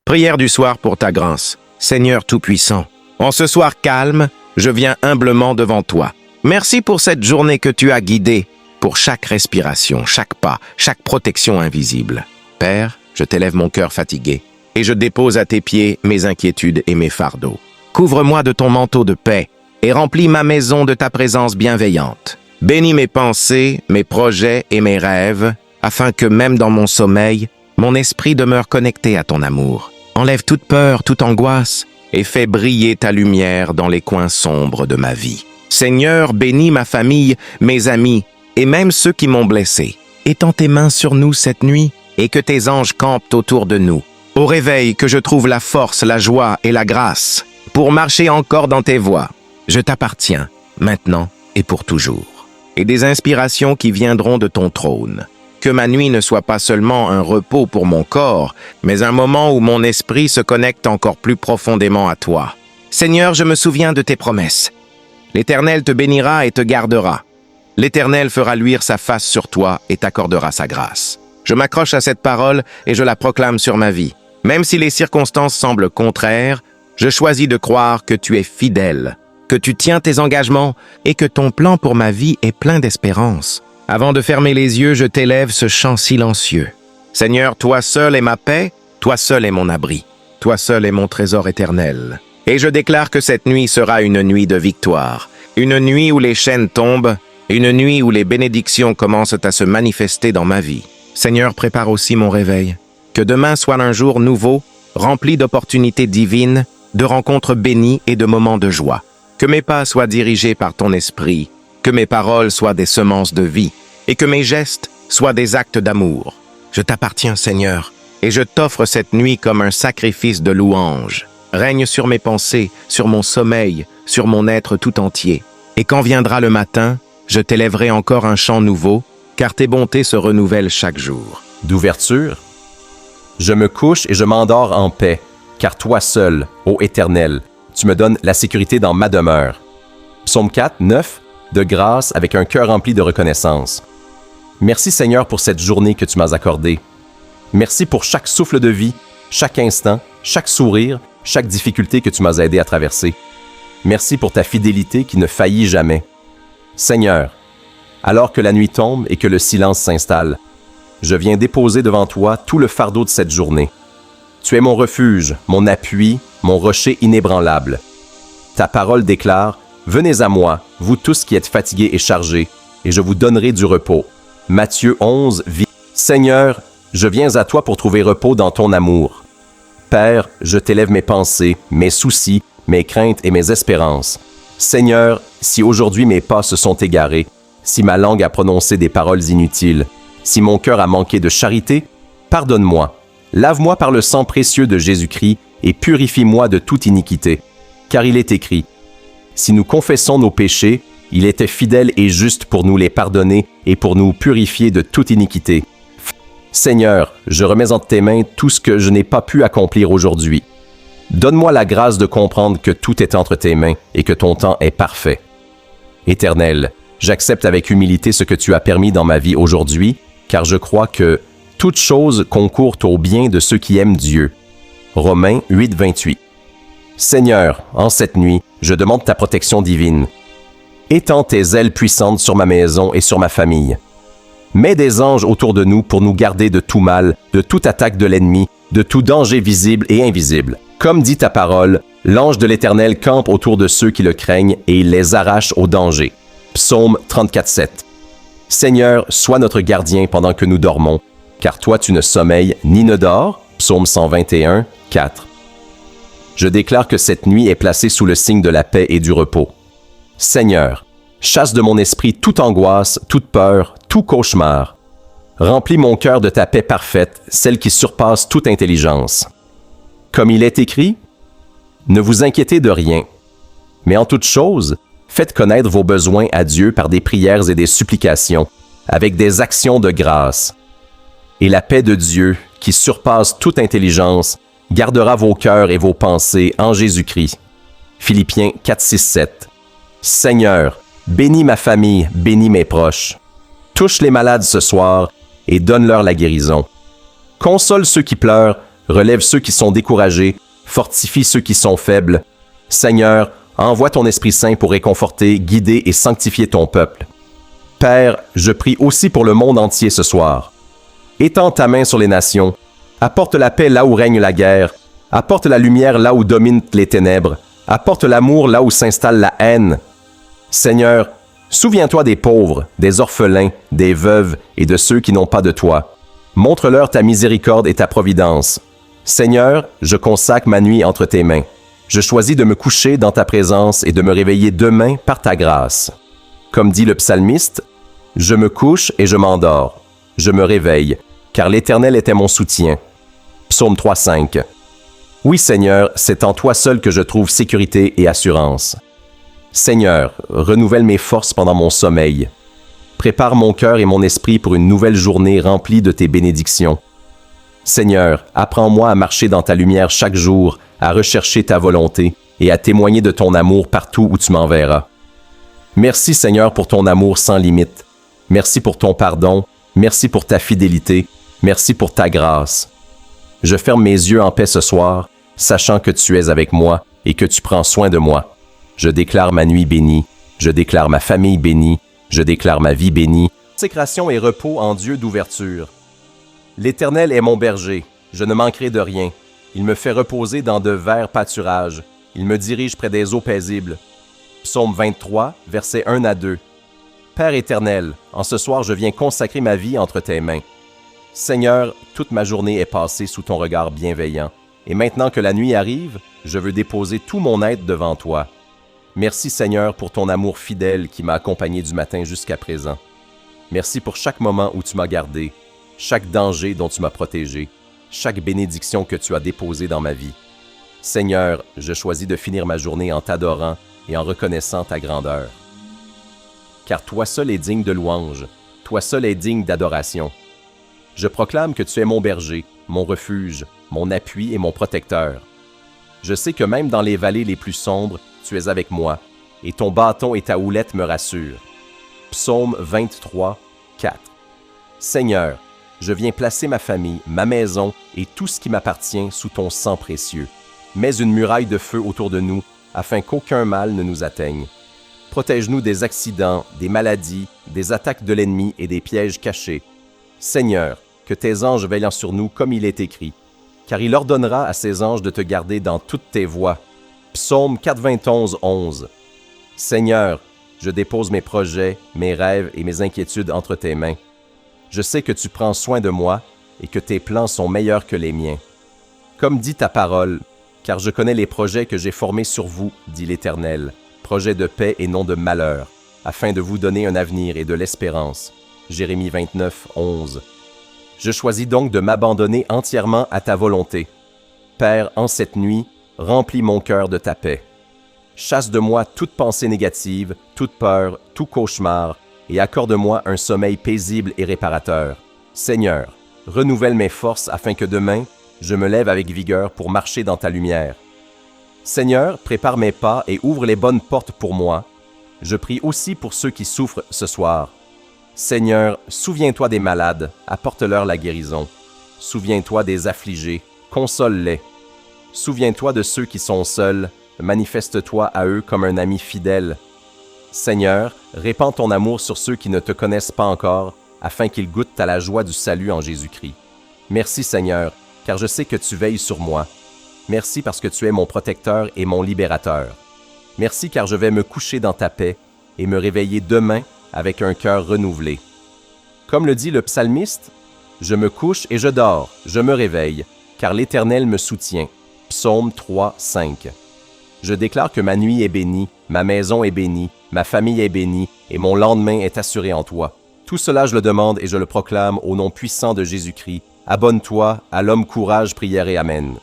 Prière du soir pour ta grâce. Seigneur Tout-Puissant, en ce soir calme, je viens humblement devant toi. Merci pour cette journée que tu as guidée, pour chaque respiration, chaque pas, chaque protection invisible. Père, je t'élève mon cœur fatigué et je dépose à tes pieds mes inquiétudes et mes fardeaux. Couvre-moi de ton manteau de paix et remplis ma maison de ta présence bienveillante. Bénis mes pensées, mes projets et mes rêves, afin que même dans mon sommeil, mon esprit demeure connecté à ton amour. Enlève toute peur, toute angoisse, et fais briller ta lumière dans les coins sombres de ma vie. Seigneur, bénis ma famille, mes amis, et même ceux qui m'ont blessé. Étends tes mains sur nous cette nuit, et que tes anges campent autour de nous. Au réveil, que je trouve la force, la joie et la grâce pour marcher encore dans tes voies. Je t'appartiens, maintenant et pour toujours. Et des inspirations qui viendront de ton trône. Que ma nuit ne soit pas seulement un repos pour mon corps, mais un moment où mon esprit se connecte encore plus profondément à toi. Seigneur, je me souviens de tes promesses. L'Éternel te bénira et te gardera. L'Éternel fera luire sa face sur toi et t'accordera sa grâce. Je m'accroche à cette parole et je la proclame sur ma vie. Même si les circonstances semblent contraires, je choisis de croire que tu es fidèle, que tu tiens tes engagements et que ton plan pour ma vie est plein d'espérance. Avant de fermer les yeux, je t'élève ce chant silencieux. Seigneur, toi seul est ma paix, toi seul est mon abri, toi seul est mon trésor éternel. Et je déclare que cette nuit sera une nuit de victoire, une nuit où les chaînes tombent, une nuit où les bénédictions commencent à se manifester dans ma vie. Seigneur, prépare aussi mon réveil. Que demain soit un jour nouveau, rempli d'opportunités divines, de rencontres bénies et de moments de joie. Que mes pas soient dirigés par ton esprit, que mes paroles soient des semences de vie, et que mes gestes soient des actes d'amour. Je t'appartiens, Seigneur, et je t'offre cette nuit comme un sacrifice de louange. Règne sur mes pensées, sur mon sommeil, sur mon être tout entier. Et quand viendra le matin, je t'élèverai encore un chant nouveau, car tes bontés se renouvellent chaque jour. D'ouverture. Je me couche et je m'endors en paix, car toi seul, ô Éternel, tu me donnes la sécurité dans ma demeure. Psaume 4, 9, de grâce avec un cœur rempli de reconnaissance. Merci Seigneur pour cette journée que tu m'as accordée. Merci pour chaque souffle de vie, chaque instant, chaque sourire, chaque difficulté que tu m'as aidé à traverser. Merci pour ta fidélité qui ne faillit jamais. Seigneur, alors que la nuit tombe et que le silence s'installe, je viens déposer devant toi tout le fardeau de cette journée. Tu es mon refuge, mon appui, mon rocher inébranlable. Ta parole déclare « Venez à moi, vous tous qui êtes fatigués et chargés, et je vous donnerai du repos. » Matthieu 11, Seigneur, je viens à toi pour trouver repos dans ton amour. Père, je t'élève mes pensées, mes soucis, mes craintes et mes espérances. Seigneur, si aujourd'hui mes pas se sont égarés, si ma langue a prononcé des paroles inutiles, si mon cœur a manqué de charité, pardonne-moi. Lave-moi par le sang précieux de Jésus-Christ et purifie-moi de toute iniquité. Car il est écrit, « Si nous confessons nos péchés, il était fidèle et juste pour nous les pardonner et pour nous purifier de toute iniquité. » Seigneur, je remets entre tes mains tout ce que je n'ai pas pu accomplir aujourd'hui. Donne-moi la grâce de comprendre que tout est entre tes mains et que ton temps est parfait. Éternel, j'accepte avec humilité ce que tu as permis dans ma vie aujourd'hui, car je crois que toute chose concourt au bien de ceux qui aiment Dieu. Romains 8, 28. Seigneur, en cette nuit, je demande ta protection divine. Étends tes ailes puissantes sur ma maison et sur ma famille. Mets des anges autour de nous pour nous garder de tout mal, de toute attaque de l'ennemi, de tout danger visible et invisible. Comme dit ta parole, l'ange de l'Éternel campe autour de ceux qui le craignent et il les arrache au danger. Psaume 34, 7. Seigneur, sois notre gardien pendant que nous dormons, car toi tu ne sommeilles ni ne dors. Psaume 121, 4. Je déclare que cette nuit est placée sous le signe de la paix et du repos. Seigneur, chasse de mon esprit toute angoisse, toute peur, tout cauchemar. Remplis mon cœur de ta paix parfaite, celle qui surpasse toute intelligence. Comme il est écrit, ne vous inquiétez de rien, mais en toute chose, faites connaître vos besoins à Dieu par des prières et des supplications, avec des actions de grâce. Et la paix de Dieu, qui surpasse toute intelligence, gardera vos cœurs et vos pensées en Jésus-Christ. Philippiens 4, 6, 7. Seigneur, bénis ma famille, bénis mes proches. Touche les malades ce soir et donne-leur la guérison. Console ceux qui pleurent, relève ceux qui sont découragés, fortifie ceux qui sont faibles. Seigneur, envoie ton Esprit Saint pour réconforter, guider et sanctifier ton peuple. Père, je prie aussi pour le monde entier ce soir. Étends ta main sur les nations, apporte la paix là où règne la guerre, apporte la lumière là où dominent les ténèbres, apporte l'amour là où s'installe la haine. Seigneur, souviens-toi des pauvres, des orphelins, des veuves et de ceux qui n'ont pas de toi. Montre-leur ta miséricorde et ta providence. Seigneur, je consacre ma nuit entre tes mains. Je choisis de me coucher dans ta présence et de me réveiller demain par ta grâce. Comme dit le psalmiste, « Je me couche et je m'endors. Je me réveille, car l'Éternel était mon soutien. » Psaume 3,5. Oui, Seigneur, c'est en toi seul que je trouve sécurité et assurance. Seigneur, renouvelle mes forces pendant mon sommeil. Prépare mon cœur et mon esprit pour une nouvelle journée remplie de tes bénédictions. Seigneur, apprends-moi à marcher dans ta lumière chaque jour, à rechercher ta volonté et à témoigner de ton amour partout où tu m'enverras. Merci Seigneur pour ton amour sans limite. Merci pour ton pardon. Merci pour ta fidélité. Merci pour ta grâce. Je ferme mes yeux en paix ce soir, sachant que tu es avec moi et que tu prends soin de moi. Je déclare ma nuit bénie. Je déclare ma famille bénie. Je déclare ma vie bénie. Consécration et repos en Dieu d'ouverture. L'Éternel est mon berger. Je ne manquerai de rien. Il me fait reposer dans de verts pâturages. Il me dirige près des eaux paisibles. Psaume 23, versets 1 à 2. Père éternel, en ce soir je viens consacrer ma vie entre tes mains. Seigneur, toute ma journée est passée sous ton regard bienveillant, et maintenant que la nuit arrive, je veux déposer tout mon être devant toi. Merci Seigneur pour ton amour fidèle qui m'a accompagné du matin jusqu'à présent. Merci pour chaque moment où tu m'as gardé, chaque danger dont tu m'as protégé, chaque bénédiction que tu as déposée dans ma vie. Seigneur, je choisis de finir ma journée en t'adorant et en reconnaissant ta grandeur. Car toi seul es digne de louange, toi seul es digne d'adoration. Je proclame que tu es mon berger, mon refuge, mon appui et mon protecteur. Je sais que même dans les vallées les plus sombres, tu es avec moi, et ton bâton et ta houlette me rassurent. Psaume 23, 4. Seigneur, je viens placer ma famille, ma maison et tout ce qui m'appartient sous ton sang précieux. Mets une muraille de feu autour de nous, afin qu'aucun mal ne nous atteigne. Protège-nous des accidents, des maladies, des attaques de l'ennemi et des pièges cachés. Seigneur, que tes anges veillent sur nous comme il est écrit, car il ordonnera à ses anges de te garder dans toutes tes voies. Psaume 91, 11. Seigneur, je dépose mes projets, mes rêves et mes inquiétudes entre tes mains. Je sais que tu prends soin de moi et que tes plans sont meilleurs que les miens. Comme dit ta parole, car je connais les projets que j'ai formés sur vous, dit l'Éternel, projets de paix et non de malheur, afin de vous donner un avenir et de l'espérance. Jérémie 29, 11. Je choisis donc de m'abandonner entièrement à ta volonté. Père, en cette nuit, remplis mon cœur de ta paix. Chasse de moi toute pensée négative, toute peur, tout cauchemar, et accorde-moi un sommeil paisible et réparateur. Seigneur, renouvelle mes forces afin que demain, je me lève avec vigueur pour marcher dans ta lumière. Seigneur, prépare mes pas et ouvre les bonnes portes pour moi. Je prie aussi pour ceux qui souffrent ce soir. Seigneur, souviens-toi des malades, apporte-leur la guérison. Souviens-toi des affligés, console-les. Souviens-toi de ceux qui sont seuls, manifeste-toi à eux comme un ami fidèle. Seigneur, répands ton amour sur ceux qui ne te connaissent pas encore, afin qu'ils goûtent à la joie du salut en Jésus-Christ. Merci Seigneur, car je sais que tu veilles sur moi. Merci parce que tu es mon protecteur et mon libérateur. Merci car je vais me coucher dans ta paix et me réveiller demain avec un cœur renouvelé. Comme le dit le psalmiste, « Je me couche et je dors, je me réveille, car l'Éternel me soutient. » Psaume 3, 5. Je déclare que ma nuit est bénie, ma maison est bénie, ma famille est bénie et mon lendemain est assuré en toi. Tout cela je le demande et je le proclame au nom puissant de Jésus-Christ. Abonne-toi à l'homme courage, prière et amen.